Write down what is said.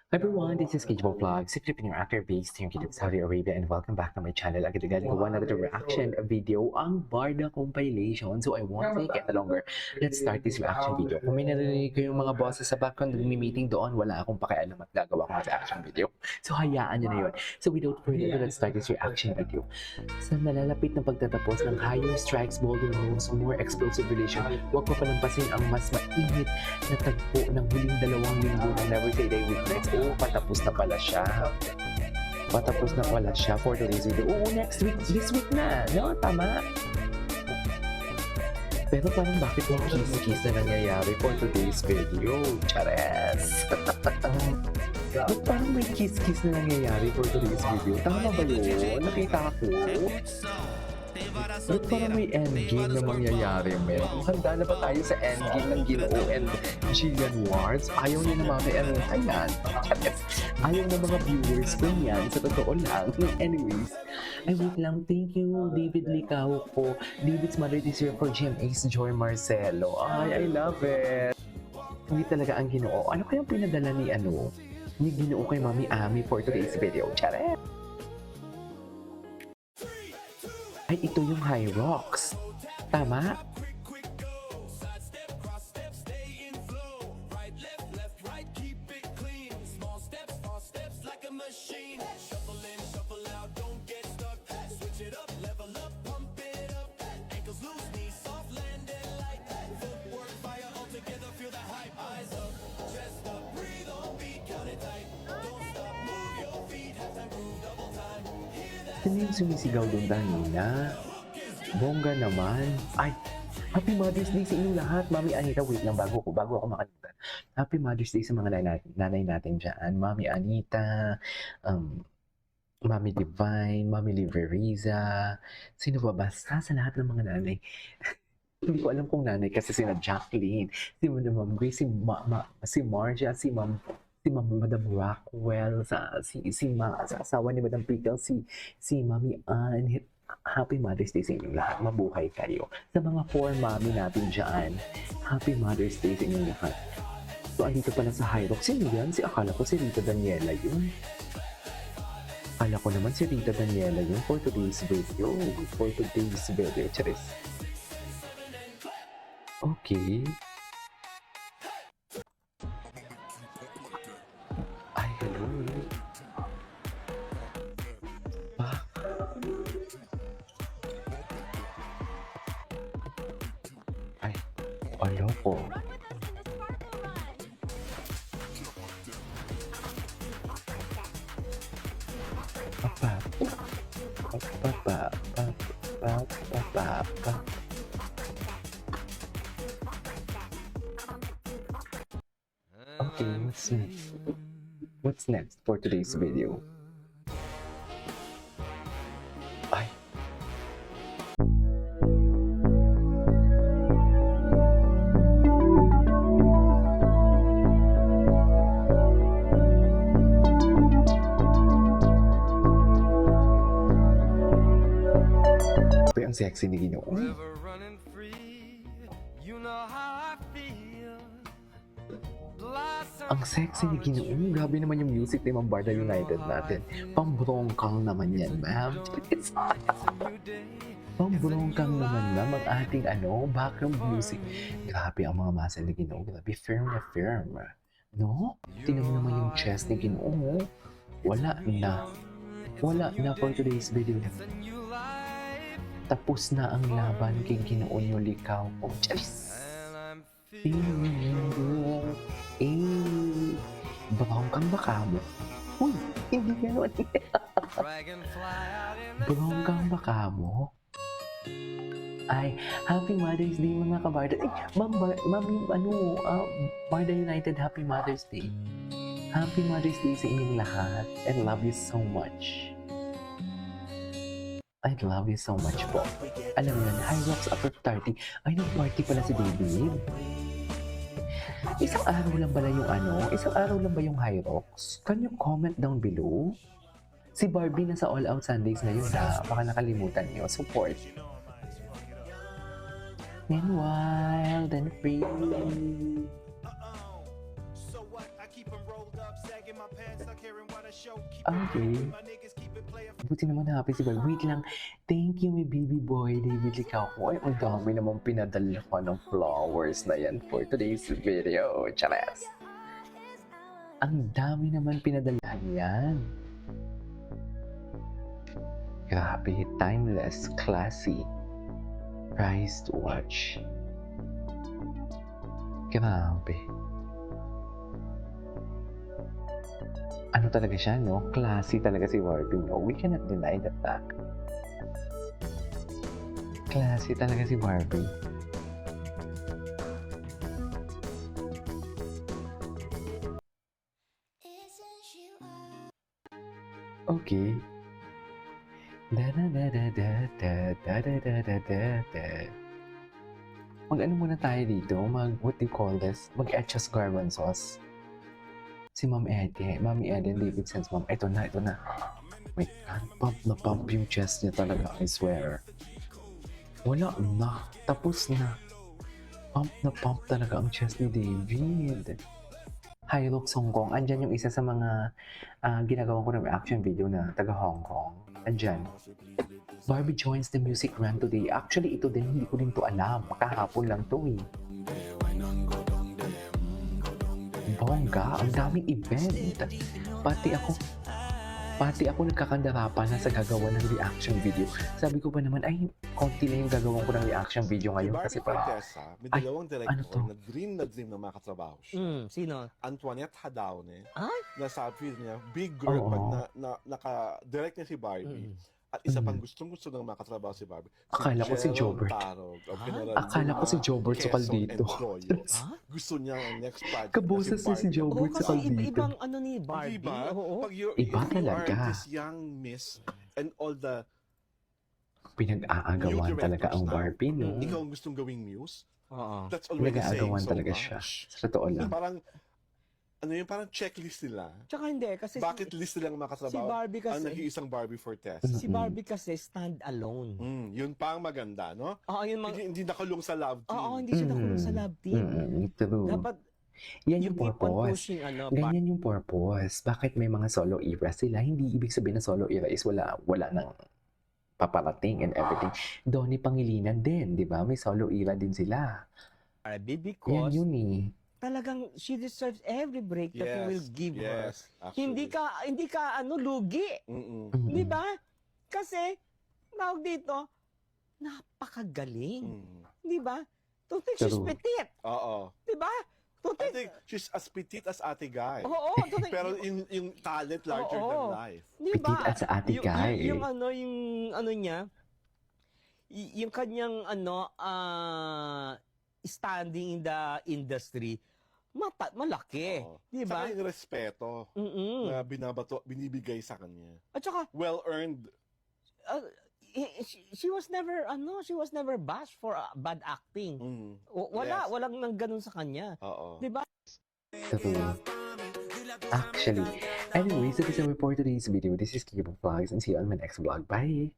Hi everyone, this is Kejbo Vlog, si Filipino actor based here in Saudi Arabia, and welcome back to my channel. Agad galing ko another reaction video, ang Barda compilation. So I won't take it longer. Let's start this reaction video. Kung may narinig ko yung mga bosses sa background nagmi-meeting doon, wala akong pakialam at gagawa ko ng reaction video. So hayaan nyo na yun. So without further ado, let's start this reaction video. Sa malalapit na pagtatapos ng higher strikes, bolder moves, more explosive relation, huwag ko palampasin ang mas mainit na tagpo ng huling 2 linggo ng Never Say Die with Next. Oo, patapos na pala siya. Patapos na pala siya for today's video. Oo, next week, this week na. No, tama. Pero parang bakit may kiss-kiss na nangyayari for today's video? Chares! Ba't parang may kiss-kiss na nangyayari for today's video? Tama ba yun? Nakita ko. Ba't parang may endgame na mangyayari, men? Handa na ba tayo sa endgame ng Ginoo and Jillian Wars? Ayaw niya na mami-anuhan yan. Ayaw na mga viewers ko yan. Sa totoo lang. Anyways, ay wait lang. Thank you, David Licao po. David's mother is here for GMA's Joy Marcelo. Ay, I love it. Hindi talaga ang Ginoo. Ano kayang pinadala ni ni Ginoo kay Mami Ami for today's video? Charet! Ay, ito yung High Rocks. Tama? Sino yung sumisigaw doon kanina? Bongga naman. Ay, Happy Mother's Day sa inyong lahat. Mami Anita, wait lang bago ako makalimutan. Happy Mother's Day sa mga nanay natin dyan. Mami Anita, Mami Divine, Mami Liveriza, sino ba? Basta sa lahat ng mga nanay. Hindi ko alam kung nanay kasi sina Jacqueline, si Ma'am Grace, si Marja, si Madam Rockwell, sa asawa ni Madam Pickle, si Mami Ann. Happy Mother's Day sa inyong lahat. Mabuhay kayo. Sa mga 4 mami natin dyan, Happy Mother's Day sa inyong lahat. So, andito pala sa High Rock. Sino yan? Akala ko si Rita Daniela yun. Akala ko naman si Rita Daniela yun for today's video. Charis. Okay. Ay, hello. Ay, ayoko. Okay, what's next? What's next for today's video? Ay. Ito ang sexy ni Ginoo. Ang sexy ni Ginoo. Grabe naman yung music ni Ma'am Barda United natin. Pambrongkang naman yan, ma'am. Pambrongkang naman, ma'am, ang ating background music. Grabe ang mga muscle ni Ginoo. Grabe, firm na firm. No? Tingnan mo naman yung chest ni Ginoo. Wala na. Wala na for today's video. Tapos na ang laban kay Ginoo nyo Licao po. Charis! Bonggang baka mo. Uy, hindi gano'n. Bonggang baka mo. Ay, Happy Mother's Day mga kabarda. Ay, Barda United, Happy Mother's Day. Happy Mother's Day sa inyong lahat. I love you so much. I love you so much po. Alam mo yun, High Rocks after 30. Ay, nag-party pala si David. Isang araw lang ba yung High Rocks? Can you comment down below? Si Barbie nasa All Out Sundays ngayon ha. Baka nakalimutan niyo. Support. And wild and free. Okay. Buti naman happy si Boy. Wait lang. Thank you, my baby boy, David Licauco. Ay, ang dami naman pinadala ko ng flowers na yan for today's video. Chares! Ang dami naman pinadalahan yan. Grabe, timeless, classy. Price to watch. Grabe. Ano talaga siya, no? Classy talaga si Barbie, no? We cannot deny the fact. Classy talaga si Barbie. Okay. Da da da da da da da da da da da da. Mag-ano muna tayo dito? What do you call this? Mag-etchas garban sauce. Si Ma'am Ede, Mami Eden David Sense, Ma'am. Ito na. Wait, pump na pump yung chest niya talaga, I swear. Wala na. Tapos na. Pump na pump talaga ang chest ni David. Hyrox Hong Kong. Andyan yung isa sa mga ginagawa ko ng reaction video na taga Hong Kong. Andyan. Barbie joins the music run today. Actually, ito din, hindi ko din to alam. Kahapon lang to eh. Bongga, ang daming event. Pati ako nagkakandarapan na sa gagawa ng reaction video. Sabi ko pa naman, ay, konti na yung gagawin ko ng reaction video ngayon. Kasi parang, may dalawang director ano to? na dream na makatrabaho siya. Sino? Antoinette Hadaone. Ay? Nasabi niya, big girl, Oo. pag naka-direct niya si Barbie. At isa pang gustong-gusto nang makatrabaho si Barbie. Akala ko si Jobert. Akala ko si Jobert Sukal dito. Gusto niya ang next project Kaboses na si Jobert Oo, Sukal kasi dito. iba-ibang ano ni Barbie. Diba? Oo. Pag you Iba are talaga. this young miss and all the Pinag-aagawan New talaga ang directors na. Barbie, no? ikaw ang gustong gawing muse, Oo. that's already saying Pinag-aagawan so talaga much. siya. Sa totoo lang. Parang, ano yung parang checklist nila. Tsaka hindi, kasi Bakit list nilang makatrabaho? si Barbie kasi- ang nag-iisang Barbie for test. si Barbie kasi stand alone. Yun pa ang maganda, no? Oo, yun Hindi nakulong sa love team. Oo, hindi siya nakulong sa love team. True. Dapat Yan you yung keep on purpose. pushing Ganyan yung purpose. Bakit may mga solo era sila? Hindi ibig sabihin na solo era is wala nang paparating and everything. Donnie Pangilinan din, di ba? May solo era din sila. Barbie Yan because yun eh. talagang she deserves every break that you will give her. actually. Hindi ka lugi. Mm-mm. Di ba? Kasi, tawag dito, napakagaling. Di ba? Tutik she's True. petite. Oo. Di ba? I Tutik. think she's as petite as Ate Guy. Oo, tutik. Pero yung talent larger Oo. than life. Di ba? Petite at sa Ate Guy. Yung ano niya, yung kanyang standing in the industry, malaki. Oo. Di ba? Saka yung respeto Mm-mm. na binibigay sa kanya. At saka, Well-earned. she was never bashed for bad acting. Yes. Walang nang ganun sa kanya. Oo. Di ba? True. Actually. Anyways, that is our for today's video. This is Kibo Vlogs and see you on my next vlog. Bye!